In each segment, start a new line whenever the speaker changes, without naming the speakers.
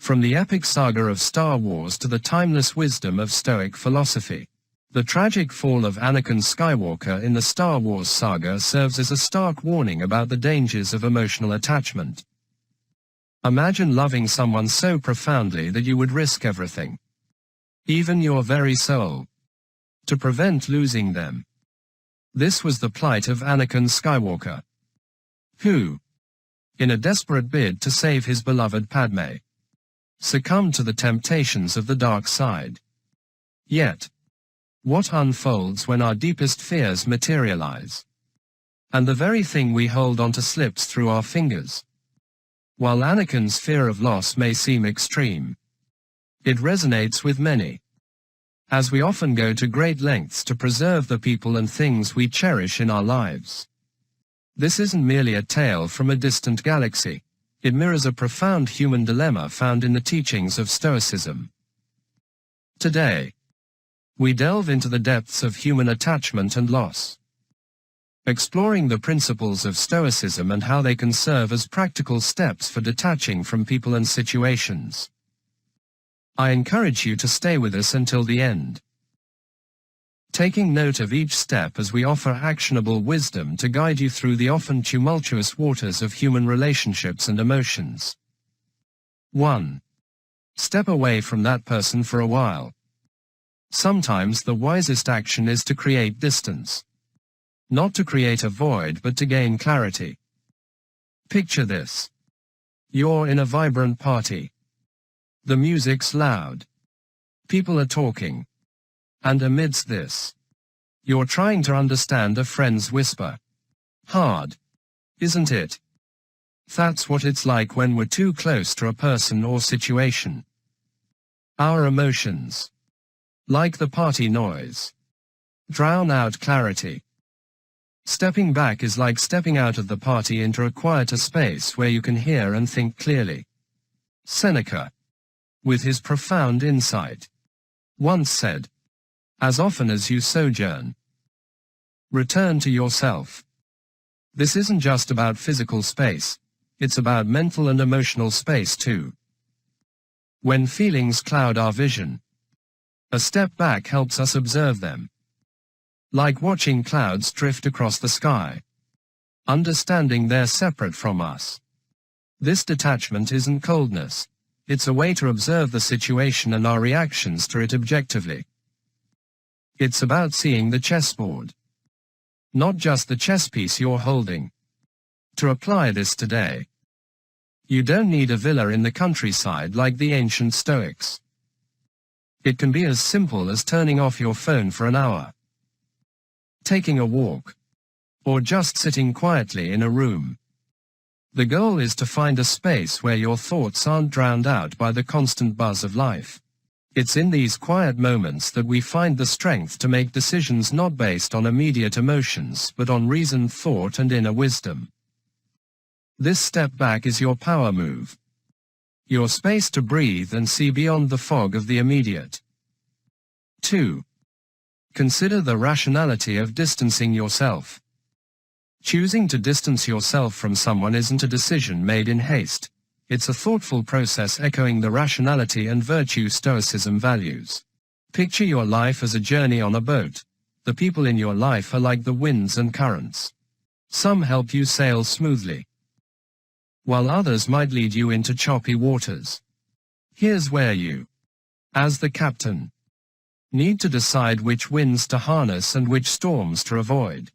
From the epic saga of Star Wars to the timeless wisdom of Stoic philosophy, the tragic fall of Anakin Skywalker in the Star Wars saga serves as a stark warning about the dangers of emotional attachment. Imagine loving someone so profoundly that you would risk everything, even your very soul, to prevent losing them. This was the plight of Anakin Skywalker, who, in a desperate bid to save his beloved Padme, succumbed to the temptations of the dark side. Yet, what unfolds when our deepest fears materialize, and the very thing we hold on to slips through our fingers? While Anakin's fear of loss may seem extreme, it resonates with many, as we often go to great lengths to preserve the people and things we cherish in our lives. This isn't merely a tale from a distant galaxy. It mirrors a profound human dilemma found in the teachings of Stoicism. Today, we delve into the depths of human attachment and loss, exploring the principles of Stoicism and how they can serve as practical steps for detaching from people and situations. I encourage you to stay with us until the end, taking note of each step as we offer actionable wisdom to guide you through the often tumultuous waters of human relationships and emotions. 1. Step away from that person for a while. Sometimes the wisest action is to create distance. Not to create a void but to gain clarity. Picture this. You're in a vibrant party. The music's loud. People are talking. And amidst this, you're trying to understand a friend's whisper. Hard, isn't it? That's what it's like when we're too close to a person or situation. Our emotions, like the party noise, drown out clarity. Stepping back is like stepping out of the party into a quieter space where you can hear and think clearly. Seneca, with his profound insight, once said, "As often as you sojourn, return to yourself." This isn't just about physical space, it's about mental and emotional space too. When feelings cloud our vision, a step back helps us observe them. Like watching clouds drift across the sky, understanding they're separate from us. This detachment isn't coldness, it's a way to observe the situation and our reactions to it objectively. It's about seeing the chessboard, not just the chess piece you're holding. To apply this today, you don't need a villa in the countryside like the ancient Stoics. It can be as simple as turning off your phone for an hour, taking a walk, or just sitting quietly in a room. The goal is to find a space where your thoughts aren't drowned out by the constant buzz of life. It's in these quiet moments that we find the strength to make decisions not based on immediate emotions but on reasoned thought and inner wisdom. This step back is your power move. Your space to breathe and see beyond the fog of the immediate. 2. Consider the rationality of distancing yourself. Choosing to distance yourself from someone isn't a decision made in haste. It's a thoughtful process echoing the rationality and virtue Stoicism values. Picture your life as a journey on a boat. The people in your life are like the winds and currents. Some help you sail smoothly, while others might lead you into choppy waters. Here's where you, as the captain, need to decide which winds to harness and which storms to avoid.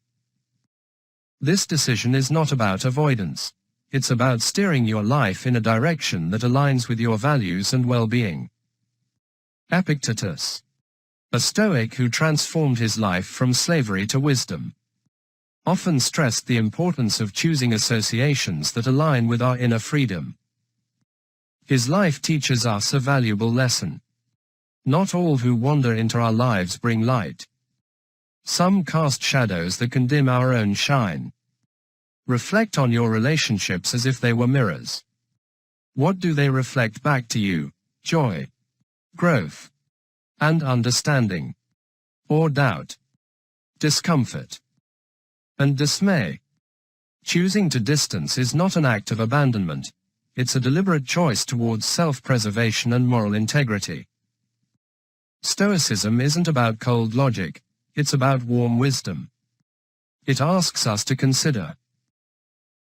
This decision is not about avoidance. It's about steering your life in a direction that aligns with your values and well-being. Epictetus, a Stoic who transformed his life from slavery to wisdom, often stressed the importance of choosing associations that align with our inner freedom. His life teaches us a valuable lesson. Not all who wander into our lives bring light. Some cast shadows that can dim our own shine. Reflect on your relationships as if they were mirrors. What do they reflect back to you? Joy, growth, and understanding, or doubt, discomfort, and dismay? Choosing to distance is not an act of abandonment. it's a deliberate choice towards self-preservation and moral integrity. Stoicism isn't about cold logic, it's about warm wisdom. It asks us to consider,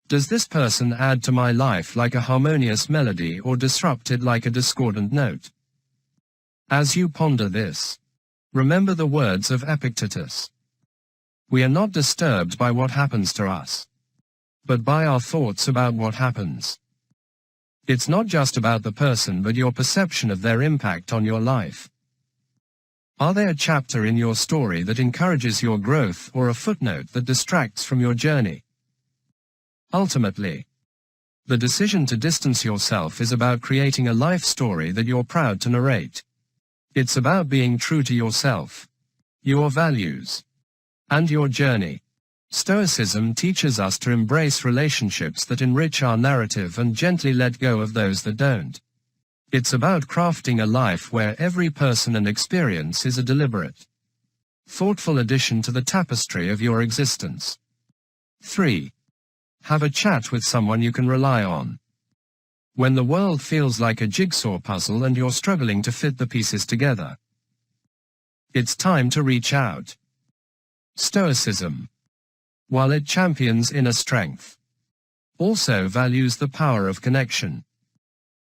does this person add to my life like a harmonious melody or disrupt it like a discordant note? As you ponder this, remember the words of Epictetus. We are not disturbed by what happens to us, but by our thoughts about what happens. It's not just about the person but your perception of their impact on your life. Are they a chapter in your story that encourages your growth or a footnote that distracts from your journey? Ultimately, the decision to distance yourself is about creating a life story that you're proud to narrate. It's about being true to yourself, your values, and your journey. Stoicism teaches us to embrace relationships that enrich our narrative and gently let go of those that don't. It's about crafting a life where every person and experience is a deliberate, thoughtful addition to the tapestry of your existence. 3. Have a chat with someone you can rely on. When the world feels like a jigsaw puzzle and you're struggling to fit the pieces together, it's time to reach out. Stoicism, while it champions inner strength, also values the power of connection.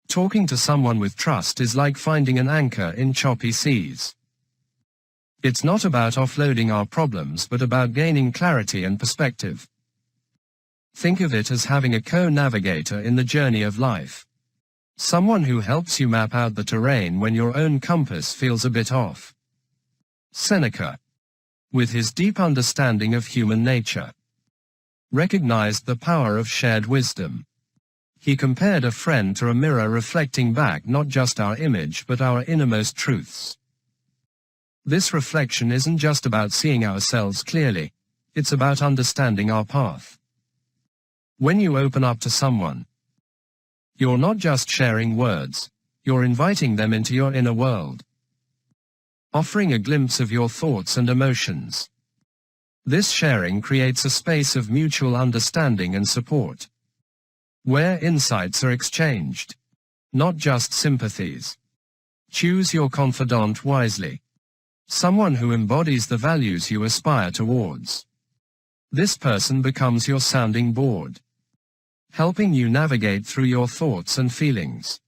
Talking to someone with trust is like finding an anchor in choppy seas. It's not about offloading our problems but about gaining clarity and perspective. Think of it as having a co-navigator in the journey of life. Someone who helps you map out the terrain when your own compass feels a bit off. Seneca, with his deep understanding of human nature, recognized the power of shared wisdom. He compared a friend to a mirror reflecting back not just our image but our innermost truths. This reflection isn't just about seeing ourselves clearly, it's about understanding our path. When you open up to someone, you're not just sharing words, you're inviting them into your inner world, offering a glimpse of your thoughts and emotions. This sharing creates a space of mutual understanding and support, where insights are exchanged, not just sympathies. Choose your confidant wisely, someone who embodies the values you aspire towards. This person becomes your sounding board, helping you navigate through your thoughts and feelings.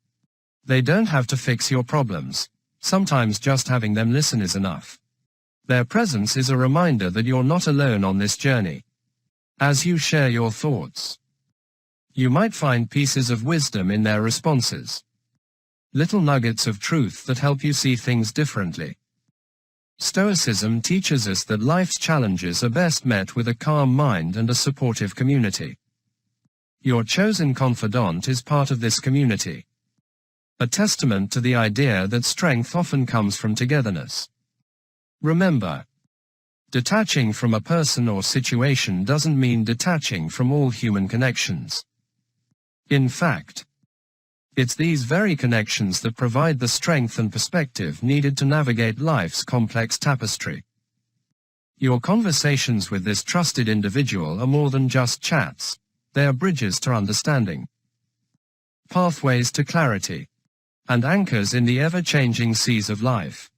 They don't have to fix your problems, sometimes just having them listen is enough. Their presence is a reminder that you're not alone on this journey. As you share your thoughts, you might find pieces of wisdom in their responses, little nuggets of truth that help you see things differently. Stoicism teaches us that life's challenges are best met with a calm mind and a supportive community. Your chosen confidant is part of this community, a testament to the idea that strength often comes from togetherness. Remember, detaching from a person or situation doesn't mean detaching from all human connections. In fact, it's these very connections that provide the strength and perspective needed to navigate life's complex tapestry. Your conversations with this trusted individual are more than just chats, they are bridges to understanding, pathways to clarity, and anchors in the ever-changing seas of life.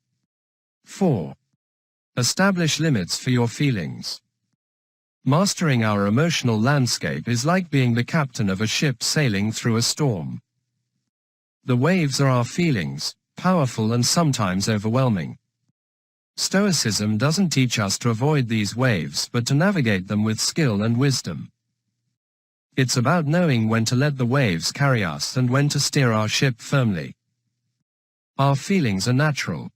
4. Establish limits for your feelings. Mastering our emotional landscape is like being the captain of a ship sailing through a storm. The waves are our feelings, powerful and sometimes overwhelming. Stoicism doesn't teach us to avoid these waves but to navigate them with skill and wisdom. It's about knowing when to let the waves carry us and when to steer our ship firmly. Our feelings are natural,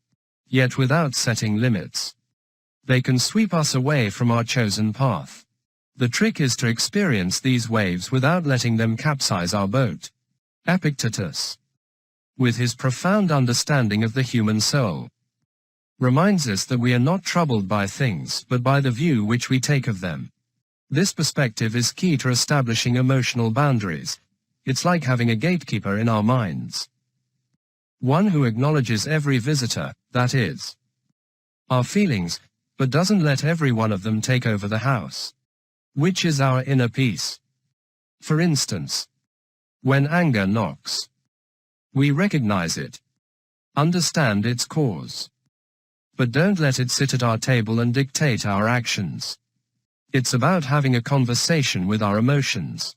yet without setting limits, they can sweep us away from our chosen path. The trick is to experience these waves without letting them capsize our boat. Epictetus, with his profound understanding of the human soul, reminds us that we are not troubled by things but by the view which we take of them. This perspective is key to establishing emotional boundaries. It's like having a gatekeeper in our minds, one who acknowledges every visitor, that is, our feelings, but doesn't let every one of them take over the house, which is our inner peace. For instance, When anger knocks, we recognize it, understand its cause. But don't let it sit at our table and dictate our actions. It's about having a conversation with our emotions,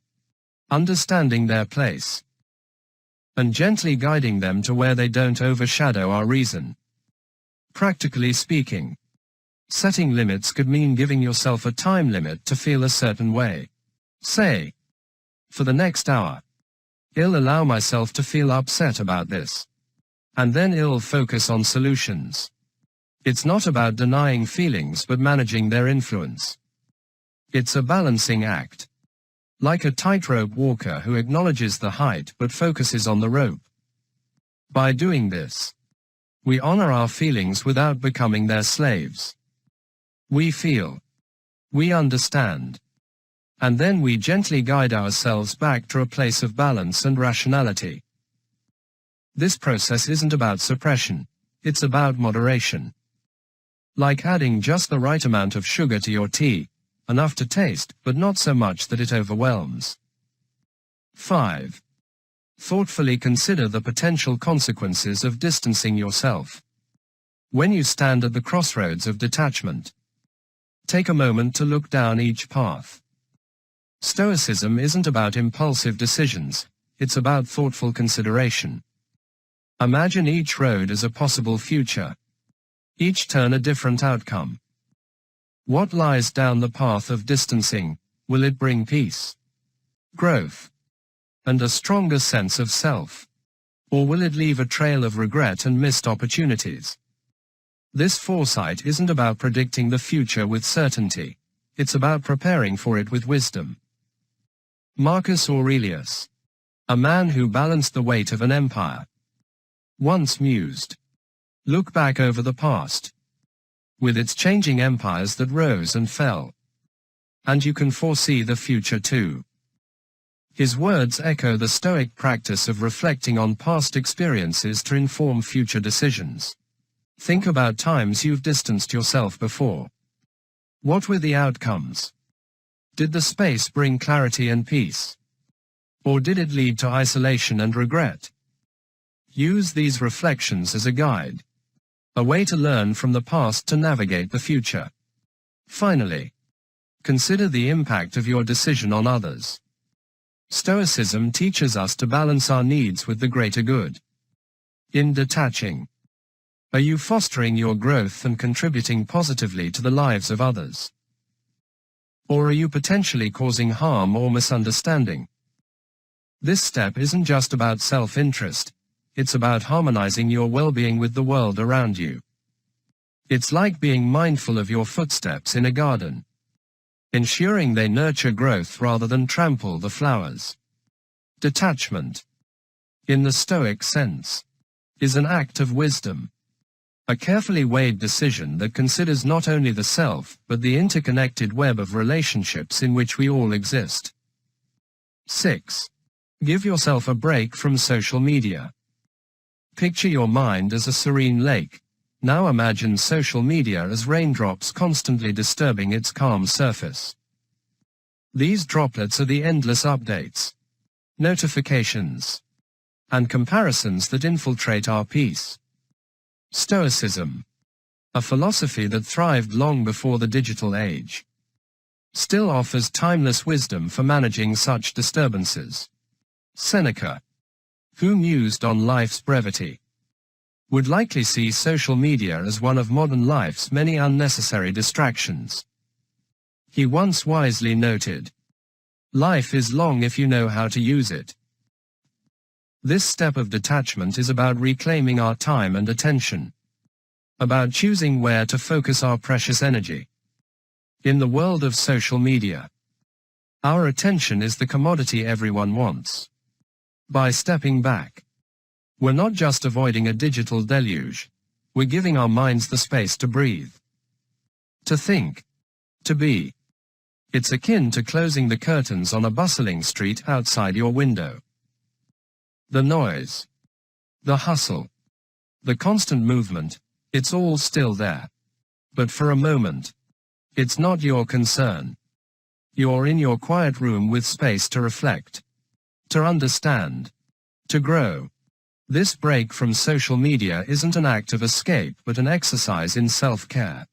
understanding their place, and gently guiding them to where they don't overshadow our reason. Practically speaking, setting limits could mean giving yourself a time limit to feel a certain way. Say, for the next hour, I'll allow myself to feel upset about this. And then I'll focus on solutions. It's not about denying feelings but managing their influence. It's a balancing act. Like a tightrope walker who acknowledges the height but focuses on the rope. By doing this, we honor our feelings without becoming their slaves. We feel. We understand. And then we gently guide ourselves back to a place of balance and rationality. This process isn't about suppression, it's about moderation. Like adding just the right amount of sugar to your tea, enough to taste, but not so much that it overwhelms. 5. Thoughtfully consider the potential consequences of distancing yourself. When you stand at the crossroads of detachment, take a moment to look down each path. Stoicism isn't about impulsive decisions, it's about thoughtful consideration. Imagine each road as a possible future, each turn a different outcome. What lies down the path of distancing? Will it bring peace, growth, and a stronger sense of self? Or will it leave a trail of regret and missed opportunities? This foresight isn't about predicting the future with certainty, it's about preparing for it with wisdom. Marcus Aurelius, a man who balanced the weight of an empire, once mused, look back over the past, with its changing empires that rose and fell, and you can foresee the future too. His words echo the Stoic practice of reflecting on past experiences to inform future decisions. Think about times you've distanced yourself before. What were the outcomes? Did the space bring clarity and peace? Or did it lead to isolation and regret? Use these reflections as a guide, a way to learn from the past to navigate the future. Finally, consider the impact of your decision on others. Stoicism teaches us to balance our needs with the greater good. In detaching, are you fostering your growth and contributing positively to the lives of others? Or are you potentially causing harm or misunderstanding? This step isn't just about self-interest, it's about harmonizing your well-being with the world around you. It's like being mindful of your footsteps in a garden, ensuring they nurture growth rather than trample the flowers. Detachment, in the Stoic sense, is an act of wisdom. A carefully weighed decision that considers not only the self, but the interconnected web of relationships in which we all exist. 6. Give yourself a break from social media. Picture your mind as a serene lake. Now imagine social media as raindrops constantly disturbing its calm surface. These droplets are the endless updates, notifications, and comparisons that infiltrate our peace. Stoicism, a philosophy that thrived long before the digital age, still offers timeless wisdom for managing such disturbances. Seneca, who mused on life's brevity, would likely see social media as one of modern life's many unnecessary distractions. He once wisely noted, "Life is long if you know how to use it." This step of detachment is about reclaiming our time and attention, about choosing where to focus our precious energy. In the world of social media, our attention is the commodity everyone wants. By stepping back, we're not just avoiding a digital deluge, we're giving our minds the space to breathe, to think, to be. It's akin to closing the curtains on a bustling street outside your window. The noise, the hustle, the constant movement, it's all still there. But for a moment, it's not your concern. You're in your quiet room with space to reflect. to understand, to grow. This break from social media isn't an act of escape but an exercise in self-care.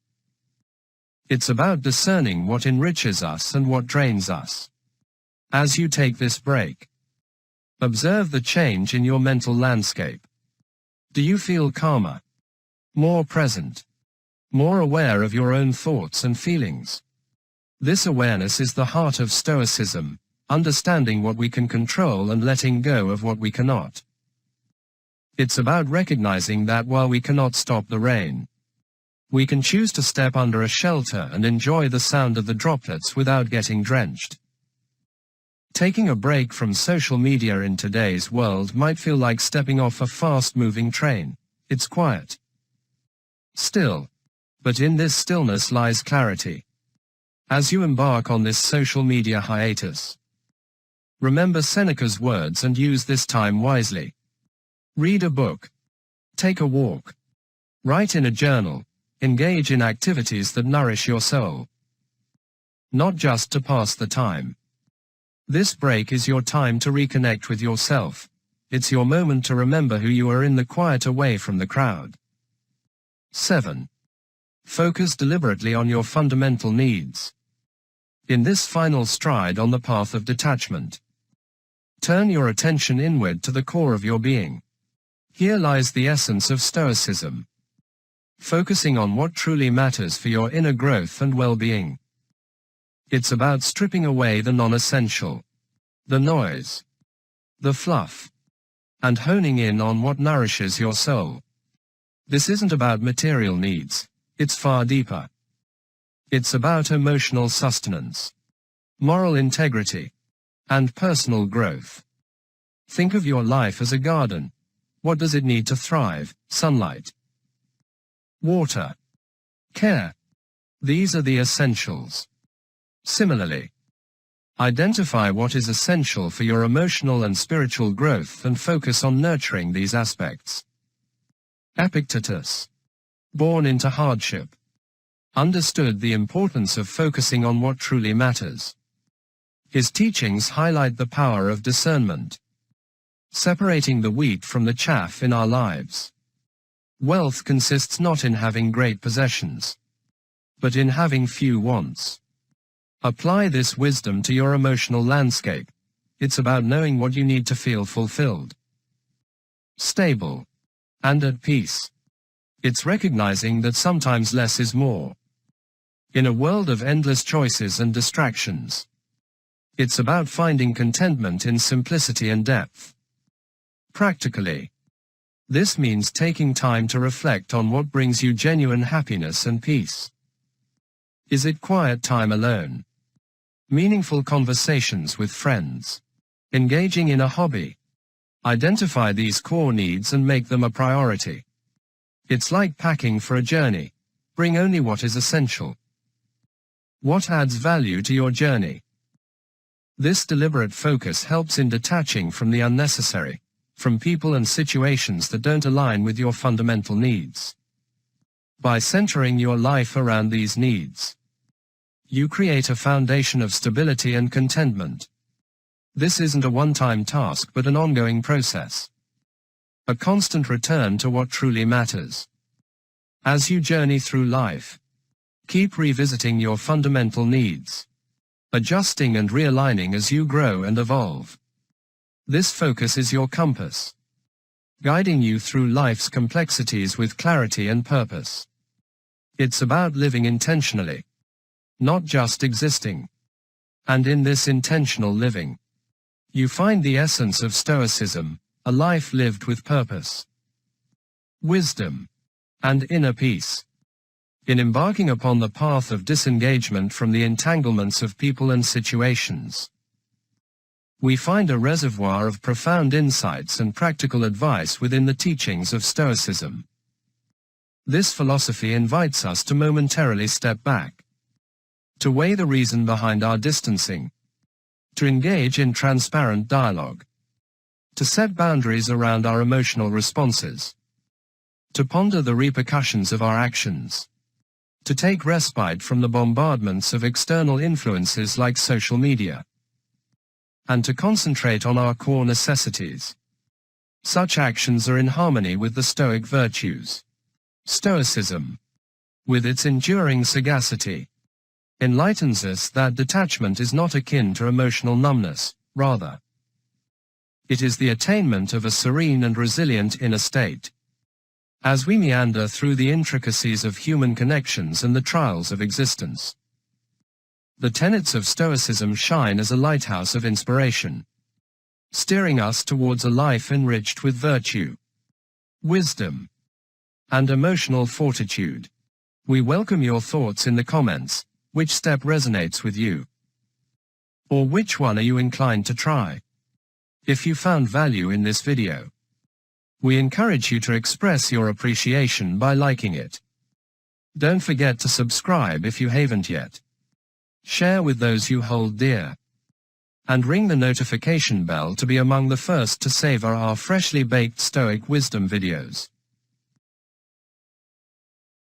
It's about discerning what enriches us and what drains us. As you take this break, observe the change in your mental landscape. Do you feel calmer, more present, more aware of your own thoughts and feelings? This awareness is the heart of Stoicism, understanding what we can control and letting go of what we cannot. It's about recognizing that while we cannot stop the rain, we can choose to step under a shelter and enjoy the sound of the droplets without getting drenched. Taking a break from social media in today's world might feel like stepping off a fast-moving train. It's quiet, still, but in this stillness lies clarity. As you embark on this social media hiatus, remember Seneca's words and use this time wisely. Read a book, take a walk, write in a journal, engage in activities that nourish your soul. Not just to pass the time. This break is your time to reconnect with yourself. It's your moment to remember who you are in the quiet away from the crowd. 7. Focus deliberately on your fundamental needs. In this final stride on the path of detachment, turn your attention inward to the core of your being. Here lies the essence of Stoicism. Focusing on what truly matters for your inner growth and well-being. It's about stripping away the non-essential, the noise, the fluff, and honing in on what nourishes your soul. This isn't about material needs, it's far deeper. It's about emotional sustenance, moral integrity, and personal growth. Think of your life as a garden. What does it need to thrive? Sunlight, water, care. These are the essentials. Similarly, identify what is essential for your emotional and spiritual growth and focus on nurturing these aspects. Epictetus, born into hardship, understood the importance of focusing on what truly matters. His teachings highlight the power of discernment, separating the wheat from the chaff in our lives. Wealth consists not in having great possessions, but in having few wants. Apply this wisdom to your emotional landscape. It's about knowing what you need to feel fulfilled, stable, and at peace. It's recognizing that sometimes less is more. In a world of endless choices and distractions, it's about finding contentment in simplicity and depth. Practically, this means taking time to reflect on what brings you genuine happiness and peace. Is it quiet time alone? Meaningful conversations with friends? Engaging in a hobby? Identify these core needs and make them a priority. It's like packing for a journey. Bring only what is essential. What adds value to your journey? This deliberate focus helps in detaching from the unnecessary, from people and situations that don't align with your fundamental needs. By centering your life around these needs, you create a foundation of stability and contentment. This isn't a one-time task but an ongoing process. A constant return to what truly matters. As you journey through life, keep revisiting your fundamental needs, adjusting and realigning as you grow and evolve. This focus is your compass, guiding you through life's complexities with clarity and purpose. It's about living intentionally, not just existing. And in this intentional living, you find the essence of Stoicism, a life lived with purpose, wisdom, and inner peace. In embarking upon the path of disengagement from the entanglements of people and situations, we find a reservoir of profound insights and practical advice within the teachings of Stoicism. This philosophy invites us to momentarily step back, to weigh the reason behind our distancing, to engage in transparent dialogue, to set boundaries around our emotional responses, to ponder the repercussions of our actions, to take respite from the bombardments of external influences like social media. and to concentrate on our core necessities. Such actions are in harmony with the Stoic virtues. Stoicism, with its enduring sagacity, enlightens us that detachment is not akin to emotional numbness, rather, it is the attainment of a serene and resilient inner state. As we meander through the intricacies of human connections and the trials of existence, the tenets of Stoicism shine as a lighthouse of inspiration, steering us towards a life enriched with virtue, wisdom, and emotional fortitude. We welcome your thoughts in the comments. Which step resonates with you? Or which one are you inclined to try? If you found value in this video, we encourage you to express your appreciation by liking it. Don't forget to subscribe if you haven't yet. Share with those you hold dear, and ring the notification bell to be among the first to savor our freshly baked Stoic wisdom videos.